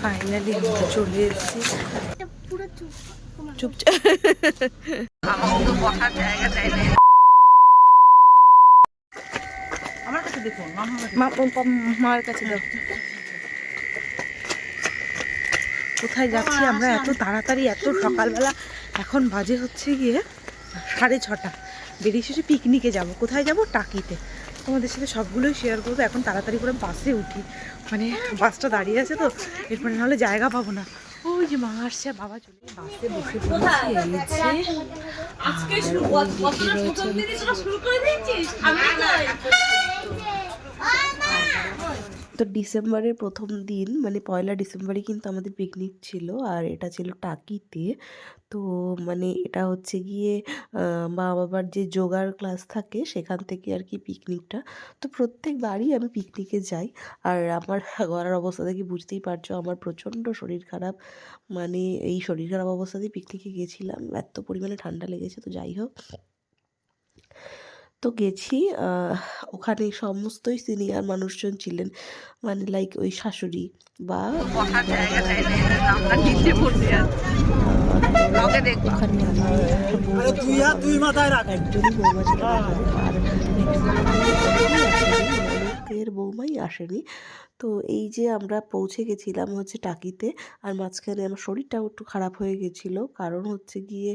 Finally আমরা চলে এসেছি। চুপচাপ বসার জায়গা দেয় না। আমার কাছে দেখুন, মার কাছে দাও। কোথায় যাচ্ছি আমরা এত তাড়াতাড়ি, এত সকালবেলা? এখন বাজে হচ্ছে গিয়ে 6:30। বেরিয়ে শেষে পিকনিকে যাব। কোথায় যাব? টাকিতে। তোমাদের সাথে সবগুলোই শেয়ার করবো। এখন তাড়াতাড়ি করে বাসে উঠি, মানে বাসটা দাঁড়িয়ে আছে তো, এরপরে নাহলে জায়গা পাবো না। ওই যে মা আসছে, বাবা চলে বাসে বসে তো ডিসেম্বরের প্রথম দিন, মানে 1 ডিসেম্বরে কিন্তু আমাদের পিকনিক ছিল, আর এটা ছিল টাকিতে। তো মানে এটা হচ্ছে গিয়ে মা বাবার যে যোগার ক্লাস থাকে সেখান থেকে আর কি পিকনিকটা। তো প্রত্যেকবারই আমি পিকনিকে যাই, আর আমার গলার অবস্থা দেখে বুঝতেই পারছো আমার প্রচণ্ড শরীর খারাপ। মানে এই শরীর খারাপ অবস্থাতেই পিকনিকে গেছিলাম, এত পরিমাণে ঠান্ডা লেগেছে। তো যাই হোক, তো গেছি। ওখানে সমস্তই সিনিয়র মানুষজন ছিলেন, মানে লাইক ওই শাশুড়ি বা ওখানে একজনই বৌমা ছিল, আর অনেকের বৌমাই আসেনি। তো এই যে আমরা পৌঁছে গেছিলাম হচ্ছে টাকিতে, আর মাঝখানে আমার শরীরটাও একটু খারাপ হয়ে গেছিলো, কারণ হচ্ছে গিয়ে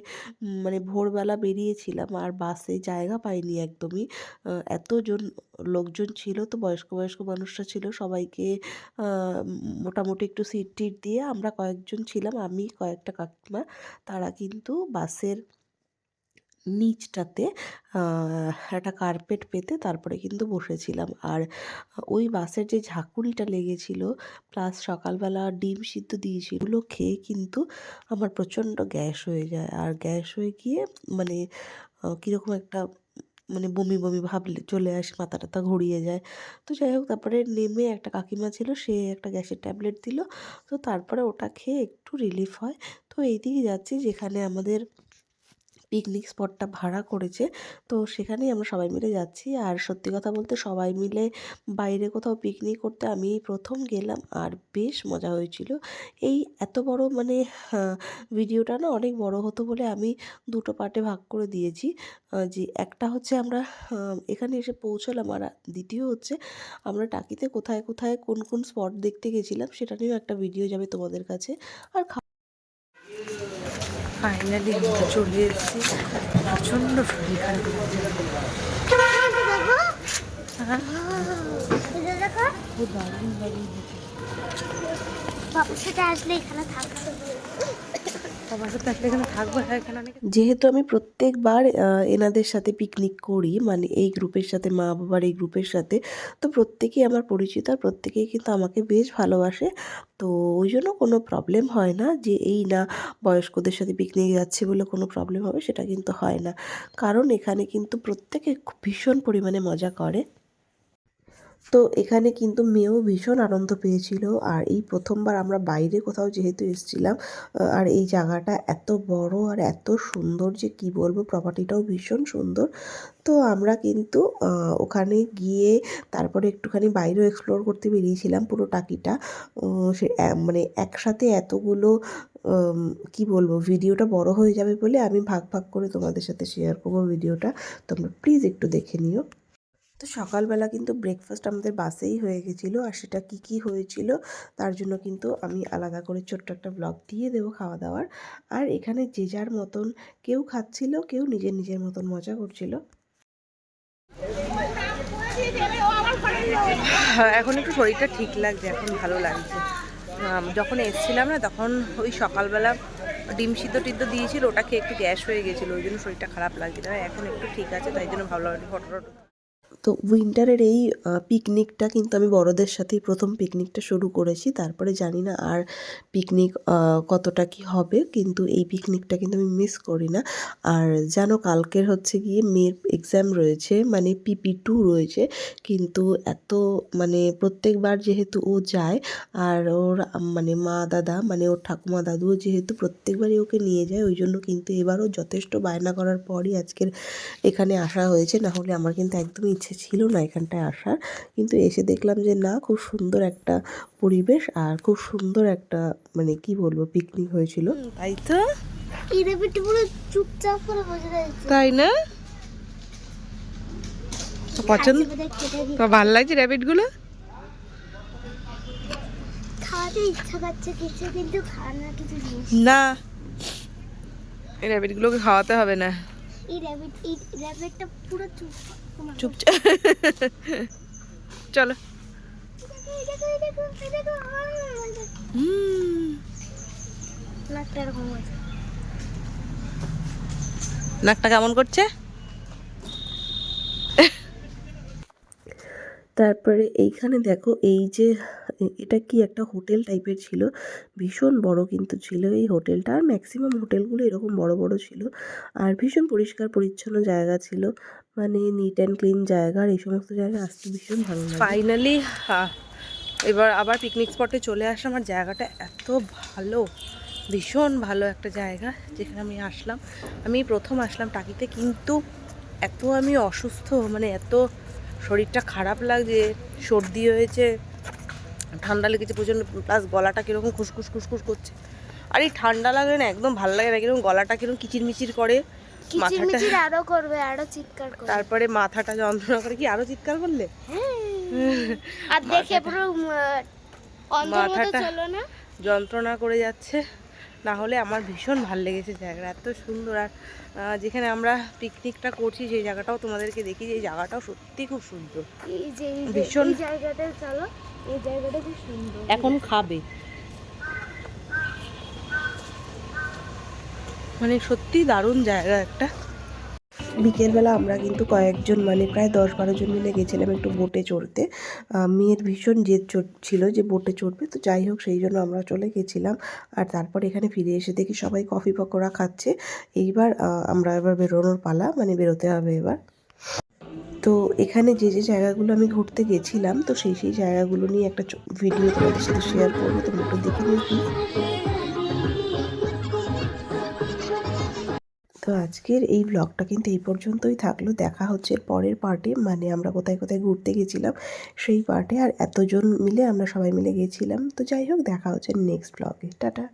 মানে ভোরবেলা বেরিয়েছিলাম আর বাসে জায়গা পাইনি একদমই। এতজন লোকজন ছিল, তো বয়স্ক বয়স্ক মানুষরা ছিল, সবাইকে মোটামুটি একটু সিট টিট দিয়ে আমরা কয়েকজন ছিলাম, আমি কয়েকটা কাকিমা, তারা কিন্তু বাসের নিচটাতে একটা কার্পেট পেতে তারপরে কিন্তু বসেছিলাম। আর ওই বাসের যে ঝাঁকুনিটা লেগেছিল, প্লাস সকালবেলা ডিম সিদ্ধ দিয়েছিল, ওগুলো খেয়ে কিন্তু আমার প্রচণ্ড গ্যাস হয়ে যায়, আর গ্যাস হয়ে গিয়ে মানে কীরকম একটা মানে বমি বমি ভাব চলে আসে, মাথা টাথা ঘুরিয়ে যায়। তো যাই হোক, তারপরে নেমে একটা কাকিমা ছিল, সে একটা গ্যাসের ট্যাবলেট দিল, তো তারপরে ওটা খেয়ে একটু রিলিফ হয়। তো এইদিকে যাচ্ছি যেখানে আমাদের পিকনিক স্পটটা ভাড়া করেছে, তো সেখানেই আমরা সবাই মিলে যাচ্ছি। আর সত্যি কথা বলতে সবাই মিলে বাইরে কোথাও পিকনিক করতে আমি প্রথম গেলাম, আর বেশ মজা হয়েছিল। এই এত বড় মানে ভিডিওটা না অনেক বড় হতো বলে আমি দুটো পার্টে ভাগ করে দিয়েছি। যে একটা হচ্ছে আমরা এখানে এসে পৌঁছলাম, আর দ্বিতীয় হচ্ছে আমরা টাকিতে কোথায় কোথায় কোন কোন স্পট দেখতে গেছিলাম সেটা নিয়েও একটা ভিডিও যাবে তোমাদের কাছে। আর ফাইনালি আমরা চলে এসেছি। প্রচণ্ড শরীর খারাপ লাগছে। দারুণ দারুণ যেহেতু আমি প্রত্যেকবার এনাদের সাথে পিকনিক করি, মানে এই গ্রুপের সাথে, মা বাবার এই গ্রুপের সাথে, তো প্রত্যেকেই আমার পরিচিত, আর প্রত্যেকেই কিন্তু আমাকে বেশ ভালোবাসে। তো ওই জন্য কোনো প্রবলেম হয় না যে এই না বয়স্কদের সাথে পিকনিকে যাচ্ছি বলে কোনো প্রবলেম হবে, সেটা কিন্তু হয় না। কারণ এখানে কিন্তু প্রত্যেকে ভীষণ পরিমাণে মজা করে। তো এখানে কিন্তু মেয়েও ভীষণ আনন্দ পেয়েছিল। আর এই প্রথমবার আমরা বাইরে কোথাও যেহেতু এসেছিলাম, আর এই জায়গাটা এত বড় আর এত সুন্দর যে কি বলবো, প্রপার্টিটাও ভীষণ সুন্দর। তো আমরা কিন্তু ওখানে গিয়ে তারপরে একটুখানি বাইরেও এক্সপ্লোর করতে বেরিয়েছিলাম পুরো টাকিটা। সে মানে একসাথে এতগুলো কি বলবো, ভিডিওটা বড় হয়ে যাবে বলে আমি ভাগ ভাগ করে তোমাদের সাথে শেয়ার করবো ভিডিওটা, তোমরা প্লিজ একটু দেখে নিও। তো সকালবেলা কিন্তু ব্রেকফাস্ট আমাদের বাসেই হয়ে গেছিলো, আর সেটা কি কি হয়েছিল তার জন্য কিন্তু আমি আলাদা করে ছোট্ট একটা ব্লগ দিয়ে দেবো খাওয়া দাওয়ার। আর এখানে যে যার মতন কেউ খাচ্ছিল, কেউ নিজের নিজের মতন মজা করছিল। এখন একটু শরীরটা ঠিক লাগছে, এখন ভালো লাগছে। যখন এসছিলাম না তখন ওই সকালবেলা ডিম সিদ্ধ টিদ্ধ দিয়েছিল, ওটা খেয়ে একটু গ্যাস হয়ে গেছিলো, ওই জন্য শরীরটা খারাপ লাগছিল। এখন একটু ঠিক আছে, তাই জন্য ভালো লাগছে ফটো। তো উইন্টারের এই পিকনিকটা কিন্তু আমি বড়দের সাথেই প্রথম পিকনিকটা শুরু করেছি, তারপরে জানি না আর পিকনিক কতটা কি হবে, কিন্তু এই পিকনিকটা কিন্তু আমি মিস করি না। আর জানো কালকের হচ্ছে গিয়ে মেয়ের এক্সাম রয়েছে, মানে PP2 রয়েছে, কিন্তু এত মানে প্রত্যেকবার যেহেতু ও যায়, আর ওর মানে মা দাদা মানে ওর ঠাকুমা দাদুও যেহেতু প্রত্যেকবারই ওকে নিয়ে যায়, ওই জন্য কিন্তু এবারও যথেষ্ট বায়না করার পরই আজকের এখানে আসা হয়েছে, না হলে আমার কিন্তু একদমই ইচ্ছে ইচ্ছে ছিল না এখানটায় আসার, কিন্তু এসে দেখলাম যে না, খুব সুন্দর একটা পরিবেশ আর খুব সুন্দর একটা মানে কি বলবো পিকনিক হয়েছিল। তাই তো, এই রেবিট পুরো চুপচাপ করে বসে রয়েছে। তাই না? পছন্দ তো, ভালো লাগছে র্যাবিটগুলো। খাওয়াতে ইচ্ছা করছে কিছু, কিন্তু খাওয়ানোর কিছু জিনিস না, এই র্যাবিটগুলোকে খাওয়াতে হবে না, এই র্যাবিটটা পুরো চুপচাপ। চলো। নাকটা কেমন করছে? তারপরে এইখানে দেখো, এই যে এটা কি একটা হোটেল টাইপের ছিল, ভীষণ বড় কিন্তু ছিল এই হোটেলটা। আর ম্যাক্সিমাম হোটেলগুলো এরকম বড় বড় ছিল, আর ভীষণ পরিষ্কার পরিচ্ছন্ন জায়গা ছিল, মানে নিট অ্যান্ড ক্লিন জায়গা। আর এই সমস্ত জায়গায় আসতে ভীষণ ভালো লাগে। ফাইনালি এবার আবার পিকনিক স্পটে চলে আসলাম। আর জায়গাটা এত ভালো, ভীষণ ভালো একটা জায়গা যেখানে আমি আসলাম। আমি প্রথম আসলাম টাকিতে, কিন্তু এত আমি অসুস্থ, মানে এত শরীরটা খারাপ লাগছে, সর্দি হয়েছে, ঠান্ডা লেগেছে প্রচণ্ড, প্লাস গলাটা কীরকম খুসখুস খুসখুস করছে। আর এই ঠান্ডা লাগলে না একদম ভালো লাগে না, কীরকম গলাটা কীরকম কিচিরমিচির করে, মাথাটা আরো করবে, আরো চিৎকার করবে, তারপরে মাথাটা যন্ত্রণা করে। কি আরো চিৎকার করলে? আর দেখে পুরো মাথাটা যন্ত্রণা করে যাচ্ছে। না হলে আমার ভীষণ ভালো লেগেছে জায়গাটা, এত সুন্দর। আর যেখানে আমরা পিকনিকটা করছি সেই জায়গাটাও তোমাদেরকে দেখি, যে এই জায়গাটাও সত্যি খুব সুন্দর, ভীষণ। জায়গাটা চলো, এই জায়গাটা খুব সুন্দর। এখন খাবে, মানে সত্যি দারুণ জায়গা একটা। বিকেলবেলা আমরা কিন্তু কয়েকজন, মানে প্রায় 10-12 জন মিলে গেছিলাম একটু বোটে চড়তে। মেয়ের ভীষণ জেদ ছিল যে বোটে চড়বে, তো যাই হোক সেই জন্য আমরা চলে গেছিলাম। আর তারপর এখানে ফিরে এসে দেখি সবাই কফি পকোড়া খাচ্ছে। এইবার আমরা এবার বেরোনোর পালা, মানে বেরোতে হবে এবার। তো এখানে যে যে জায়গাগুলো আমি ঘুরতে গেছিলাম, তো সেই জায়গাগুলো নিয়ে একটা ভিডিও তোমাদের সাথে শেয়ার করবো, তোমরা একটু দেখে নিও প্লিজ। তো আজকের এই ব্লগটা কিন্তু এই পর্যন্তই থাকলো। দেখা হচ্ছে পরের পার্টে, মানে আমরা কোথায় কোথায় ঘুরতে গেছিলাম সেই পার্টে। আর এতজন মিলে আমরা সবাই মিলে গেছিলাম। তো যাই হোক, দেখা হচ্ছে নেক্সট ব্লগে। টাটা।